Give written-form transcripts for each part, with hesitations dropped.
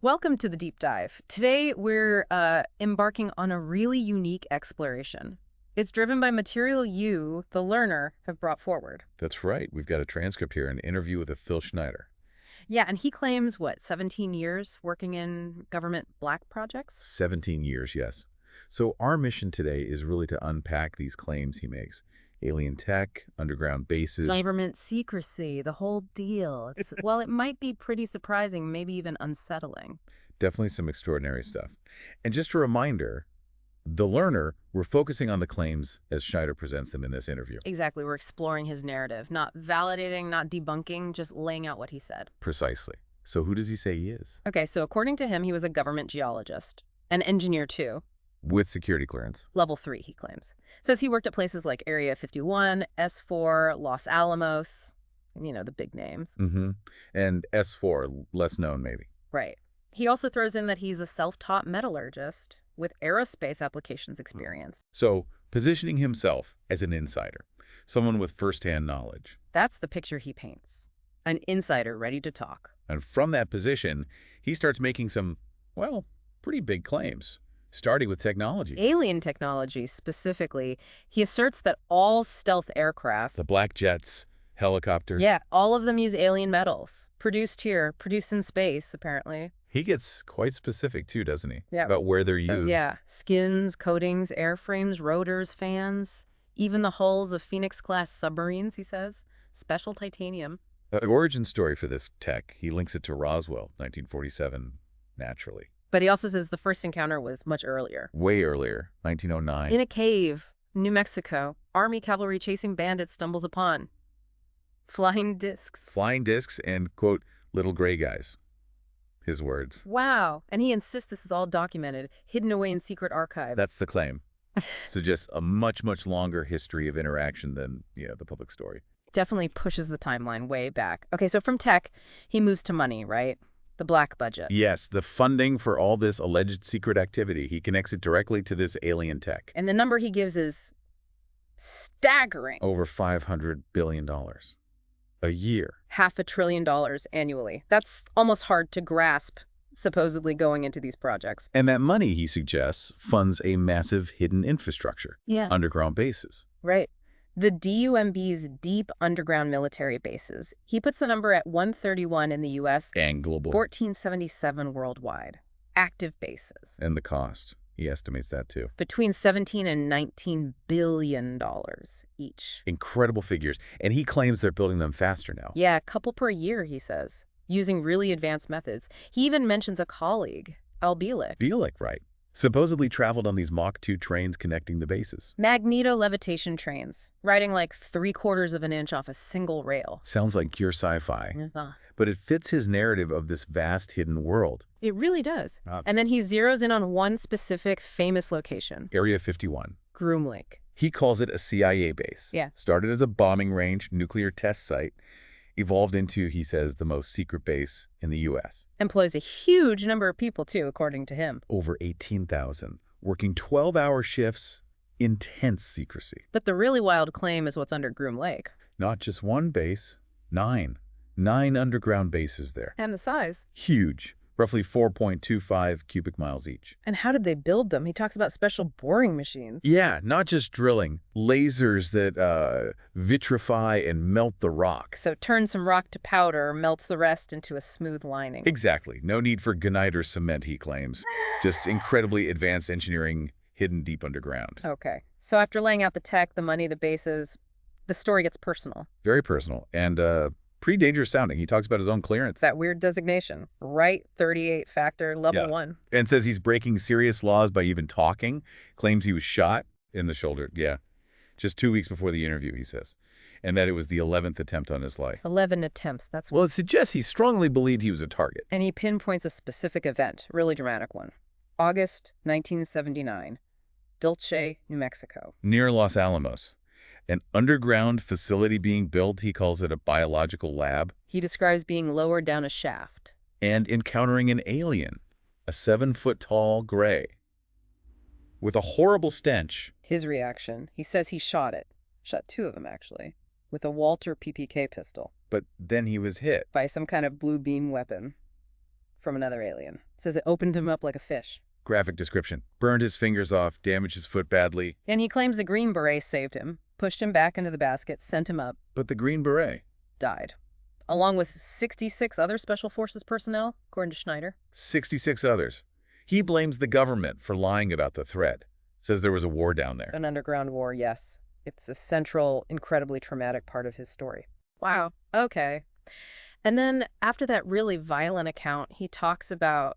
Welcome to the deep dive. Today, we're embarking on a really unique exploration. It's driven by material you, the learner, have brought forward. That's right. We've got a transcript here, an interview with a Phil Schneider. Yeah, and he claims, what, 17 years working in government black projects? 17 years, yes. So our mission today is really to unpack these claims he makes. Alien tech, underground bases. Government secrecy, the whole deal. Well, it might be pretty surprising, maybe even unsettling. Definitely some extraordinary stuff. And just a reminder, the learner, we're focusing on the claims as Schneider presents them in this interview. Exactly, we're exploring his narrative, not validating, not debunking, just laying out what he said. Precisely. So who does he say he is? Okay, so according to him, he was a government geologist, an engineer too. With security clearance. Level 3, he claims. Says he worked at places like Area 51, S4, Los Alamos, you know, the big names. Mm-hmm. And S4, less known maybe. Right. He also throws in that he's a self-taught metallurgist with aerospace applications experience. So positioning himself as an insider, someone with firsthand knowledge. That's the picture he paints. An insider ready to talk. And from that position, he starts making some, well, pretty big claims, starting with technology. Alien technology, specifically. He asserts that all stealth aircraft, The black jets, helicopters. yeah, all of them use alien metals. Produced here, produced in space, apparently. He gets quite specific too, doesn't he? Yeah. About where they're used. Yeah, skins, coatings, airframes, rotors, fans, even the hulls of Phoenix-class submarines, he says. Special titanium. The origin story for this tech, he links it to Roswell, 1947, naturally. But he also says the first encounter was much earlier. Way earlier, 1909. In a cave, New Mexico, Army cavalry chasing bandits stumbles upon flying discs. Flying discs and, quote, little gray guys. His words. Wow. And he insists this is all documented, hidden away in secret archive. That's the claim. Suggests a much, much longer history of interaction than, the public story. Definitely pushes the timeline way back. Okay, so from tech, he moves to money, right? The black budget. Yes, the funding for all this alleged secret activity, he connects it directly to this alien tech. And the number he gives is staggering. Over $500 billion a year. $500 billion annually. That's almost hard to grasp, supposedly going into these projects. And that money, he suggests, funds a massive hidden infrastructure. Yeah. Underground bases. Right. The DUMB's deep underground military bases. He puts the number at 131 in the U.S. And global. 1477 worldwide. Active bases. And the cost. He estimates that too. Between $17 and $19 billion each. Incredible figures. And he claims they're building them faster now. Yeah, a couple per year, he says, using really advanced methods. He even mentions a colleague, Al Bielek. Bielek, right. Supposedly traveled on these Mach 2 trains connecting the bases. Magneto levitation trains, riding like 3/4 of an inch off a single rail. Sounds like pure sci-fi. Uh, But it fits his narrative of this vast hidden world. It really does. And then he zeroes in on one specific famous location, Area 51. Groom Lake. He calls it a CIA base. Yeah. Started as a bombing range, nuclear test site, evolved into, he says, the most secret base in the U.S. Employs a huge number of people, too, according to him. Over 18,000, working 12-hour shifts, intense secrecy. But the really wild claim is what's under Groom Lake. Not just one base, 9. 9 underground bases there. And the size. Huge, roughly 4.25 cubic miles each. And how did they build them? He talks about special boring machines. Yeah, not just drilling. Lasers that vitrify and melt the rock. So turns some rock to powder, melts the rest into a smooth lining. Exactly. No need for granite or cement, he claims. Just incredibly advanced engineering hidden deep underground. Okay. So after laying out the tech, the money, the bases, the story gets personal. Very personal and pretty dangerous sounding. He talks about his own clearance. That weird designation. Right 38 factor, level 1. And says he's breaking serious laws by even talking. Claims he was shot in the shoulder. Yeah. Just 2 weeks before the interview, he says. And that it was the 11th attempt on his life. 11 attempts, that's... Well, it suggests he strongly believed he was a target. And he pinpoints a specific event, really dramatic one. August 1979, Dulce, New Mexico. Near Los Alamos. An underground facility being built, he calls it a biological lab. He describes being lowered down a shaft. And encountering an alien, a 7-foot-tall gray, with a horrible stench. His reaction, he says he shot it. Shot 2 of them, actually. With a Walter PPK pistol. But then he was hit. By some kind of blue beam weapon. from another alien. Says it opened him up like a fish. Graphic description. Burned his fingers off, damaged his foot badly. And he claims the Green Beret saved him, pushed him back into the basket, sent him up, But the Green Beret. died. Along with 66 other Special Forces personnel, according to Schneider. 66 others. He blames the government for lying about the threat. Says there was a war down there. An underground war, yes. It's a central, incredibly traumatic part of his story. Wow, okay. And then after that really violent account, he talks about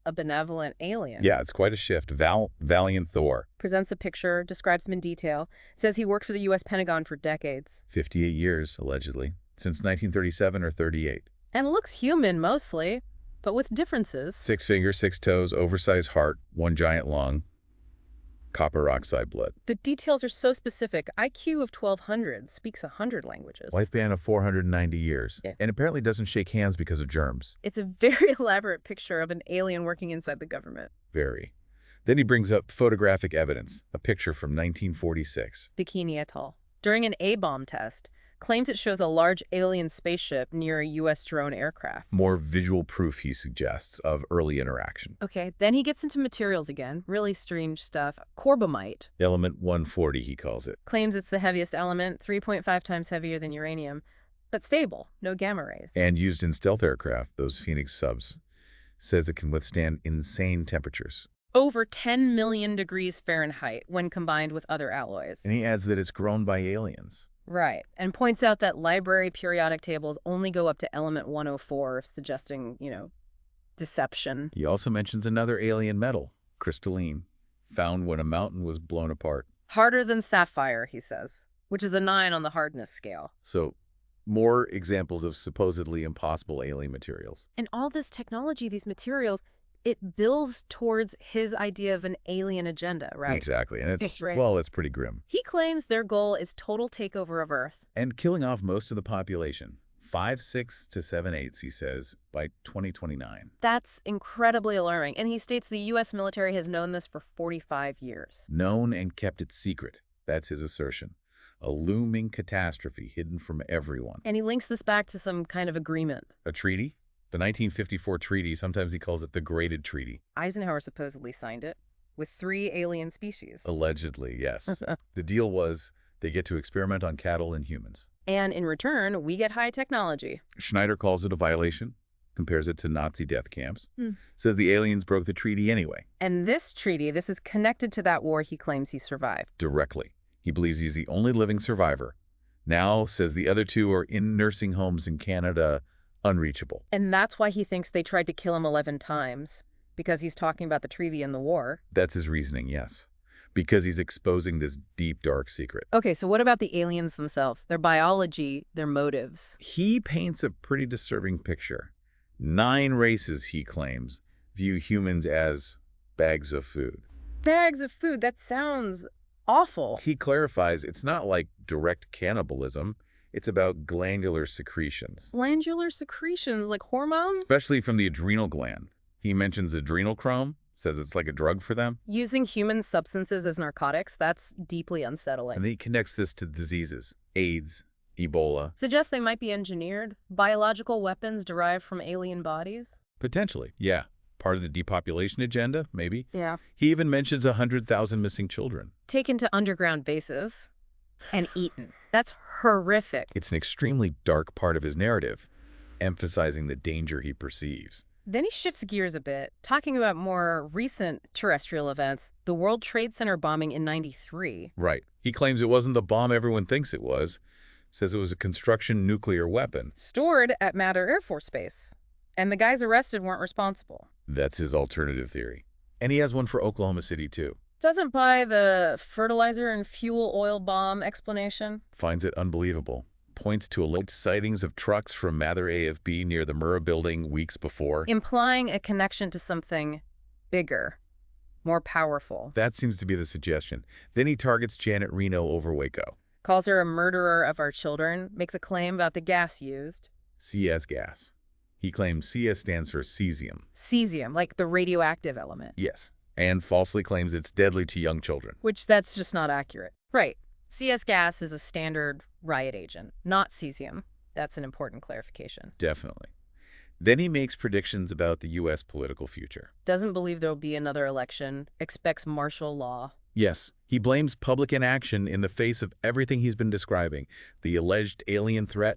a benevolent alien. Yeah, it's quite a shift. Valiant Thor. Presents a picture, describes him in detail, says he worked for the U.S. Pentagon for decades. 58 years, allegedly. Since 1937 or 38. And looks human mostly, but with differences. 6 fingers, 6 toes, oversized heart, 1 giant lung, copper oxide blood. The details are so specific. IQ of 1200, speaks 100 languages. Lifespan of 490 years. Yeah. And apparently doesn't shake hands because of germs. It's a very elaborate picture of an alien working inside the government. Very. Then he brings up photographic evidence, a picture from 1946. Bikini Atoll. During an A-bomb test, claims it shows a large alien spaceship near a U.S. drone aircraft. More visual proof, he suggests, of early interaction. Okay, then he gets into materials again. Really strange stuff. Corbomite. Element 140, he calls it. Claims it's the heaviest element, 3.5 times heavier than uranium, but stable, no gamma rays. And used in stealth aircraft, those Phoenix subs. Says it can withstand insane temperatures. Over 10 million degrees Fahrenheit when combined with other alloys. And he adds that it's grown by aliens. Right, and points out that library periodic tables only go up to element 104, suggesting, deception. He also mentions another alien metal, crystalline, found when a mountain was blown apart. Harder than sapphire, he says, which is a 9 on the hardness scale. So, more examples of supposedly impossible alien materials. And all this technology, these materials, it builds towards his idea of an alien agenda, right? Exactly, and it's, Right. well, it's pretty grim. He claims their goal is total takeover of Earth. And killing off most of the population. 5/6 to 7/8, he says, by 2029. That's incredibly alarming, and he states the U.S. military has known this for 45 years. Known and kept it secret. That's his assertion. A looming catastrophe hidden from everyone. And he links this back to some kind of agreement. A treaty? The 1954 treaty, sometimes he calls it the Graded Treaty. Eisenhower supposedly signed it, with 3 alien species. Allegedly, yes. The deal was they get to experiment on cattle and humans. And in return, we get high technology. Schneider calls it a violation, compares it to Nazi death camps, Hmm. says the aliens broke the treaty anyway. And this treaty, this is connected to that war he claims he survived. Directly. He believes he's the only living survivor. Now, says the other 2 are in nursing homes in Canada, unreachable. And that's why he thinks they tried to kill him 11 times, because he's talking about the treaty and the war. That's his reasoning, yes. Because he's exposing this deep, dark secret. Okay, so what about the aliens themselves? Their biology, their motives? He paints a pretty disturbing picture. 9 races, he claims, view humans as bags of food. Bags of food, that sounds awful. He clarifies it's not like direct cannibalism. It's about glandular secretions. Glandular secretions, like hormones? Especially from the adrenal gland. He mentions adrenochrome, says it's like a drug for them. Using human substances as narcotics, that's deeply unsettling. And then he connects this to diseases. AIDS, Ebola. Suggests they might be engineered? Biological weapons derived from alien bodies? Potentially, yeah. Part of the depopulation agenda, maybe. Yeah. He even mentions 100,000 missing children. Taken to underground bases and eaten. That's horrific. It's an extremely dark part of his narrative, emphasizing the danger he perceives. Then he shifts gears a bit, talking about more recent terrestrial events, the World Trade Center bombing in '93. Right. He claims it wasn't the bomb everyone thinks it was. Says it was a construction nuclear weapon. Stored at Matter Air Force Base. And the guys arrested weren't responsible. That's his alternative theory. And he has one for Oklahoma City, too. Doesn't buy the fertilizer and fuel oil bomb explanation. Finds it unbelievable. Points to alleged sightings of trucks from Mather AFB near the Murrah building weeks before. Implying a connection to something bigger, more powerful. That seems to be the suggestion. Then he targets Janet Reno over Waco. Calls her a murderer of our children, makes a claim about the gas used. CS gas. He claims CS stands for cesium. Cesium, like the radioactive element. Yes. And falsely claims it's deadly to young children. Which that's just not accurate. Right. CS gas is a standard riot agent, not cesium. That's an important clarification. Definitely. Then he makes predictions about the U.S. political future. Doesn't believe there'll be another election, expects martial law. Yes, he blames public inaction in the face of everything he's been describing, the alleged alien threat,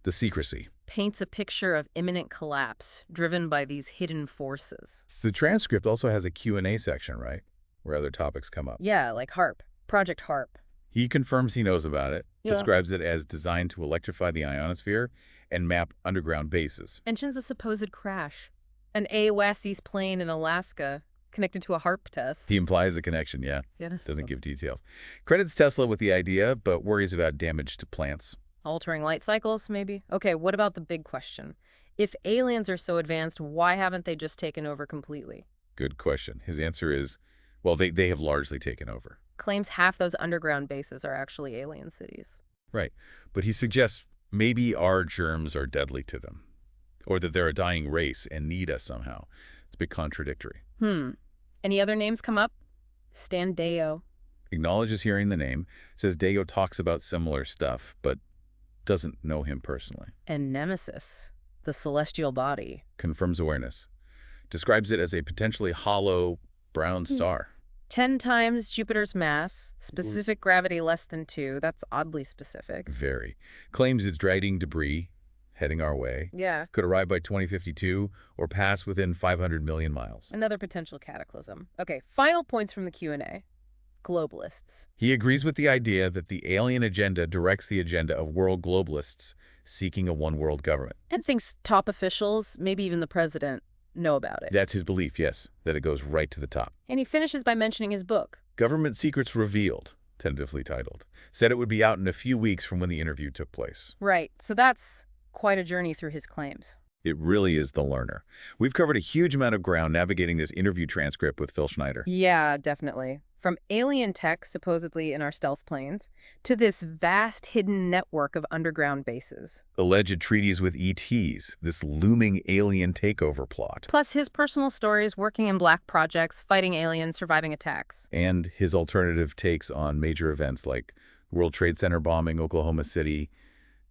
the secrecy. Paints a picture of imminent collapse, driven by these hidden forces. The transcript also has a Q&A section, right, where other topics come up. Yeah, like HARP, Project HARP. He confirms he knows about it, Yeah. describes it as designed to electrify the ionosphere and map underground bases. Mentions a supposed crash. An AOS's plane in Alaska connected to a HARP test. He implies a connection, yeah. Yeah. Doesn't give details. Credits Tesla with the idea, but worries about damage to plants. Altering light cycles, maybe? Okay, what about the big question? If aliens are so advanced, why haven't they just taken over completely? Good question. His answer is, well, they have largely taken over. Claims half those underground bases are actually alien cities. Right. But he suggests maybe our germs are deadly to them, or that they're a dying race and need us somehow. It's a bit contradictory. Any other names come up? Stan Deyo. Acknowledges hearing the name, says Dago talks about similar stuff, but doesn't know him personally. And Nemesis, the celestial body. Confirms awareness. Describes it as a potentially hollow brown star. 10 times Jupiter's mass, specific gravity less than 2. That's oddly specific. Very. Claims it's dragging debris, heading our way. Yeah. Could arrive by 2052 or pass within 500 million miles. Another potential cataclysm. Okay, final points from the Q&A. Globalists. He agrees with the idea that the alien agenda directs the agenda of world globalists seeking a one-world government. And thinks top officials, maybe even the president, know about it. That's his belief, yes, that it goes right to the top. And he finishes by mentioning his book. Government Secrets Revealed, tentatively titled. Said it would be out in a few weeks from when the interview took place. Right, so that's quite a journey through his claims. It really is the learner. We've covered a huge amount of ground navigating this interview transcript with Phil Schneider. Yeah, definitely. From alien tech, supposedly in our stealth planes, to this vast hidden network of underground bases. Alleged treaties with ETs, this looming alien takeover plot. Plus his personal stories working in black projects, fighting aliens, surviving attacks. And his alternative takes on major events like World Trade Center bombing, Oklahoma City.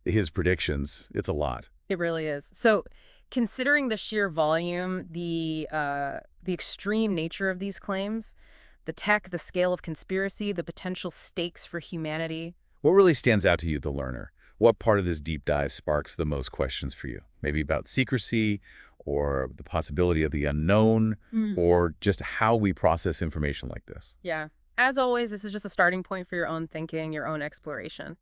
His predictions, it's a lot. It really is. So considering the sheer volume, the extreme nature of these claims, the tech, the scale of conspiracy, the potential stakes for humanity. What really stands out to you, the learner? What part of this deep dive sparks the most questions for you? Maybe about secrecy, or the possibility of the unknown, or just how we process information like this? Yeah. As always, this is just a starting point for your own thinking, your own exploration.